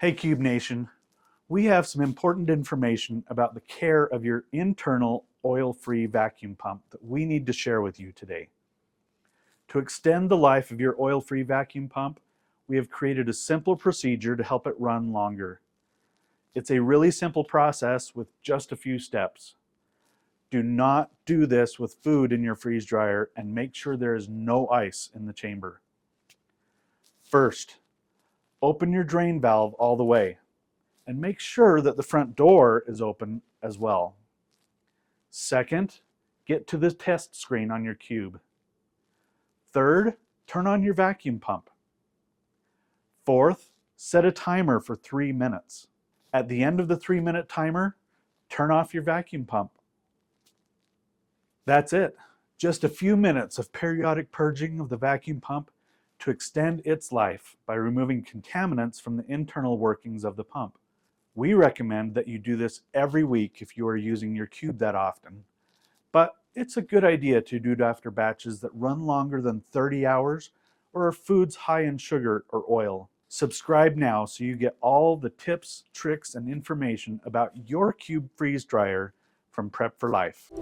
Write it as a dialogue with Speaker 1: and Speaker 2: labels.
Speaker 1: Hey Cube Nation, we have some important information about the care of your internal oil-free vacuum pump that we need to share with you today. To extend the life of your oil-free vacuum pump, we have created a simple procedure to help it run longer. It's a really simple process with just a few steps. Do not do this with food in your freeze dryer and make sure there is no ice in the chamber. First, open your drain valve all the way and make sure that the front door is open as well. Second, get to the test screen on your cube. Third, turn on your vacuum pump. Fourth, set a timer for 3 minutes. At the end of the 3-minute timer, turn off your vacuum pump. That's it. Just a few minutes of periodic purging of the vacuum pump to extend its life by removing contaminants from the internal workings of the pump. We recommend that you do this every week if you are using your cube that often, but it's a good idea to do it after batches that run longer than 30 hours or are foods high in sugar or oil. Subscribe now so you get all the tips, tricks, and information about your cube freeze dryer from Prep for Life.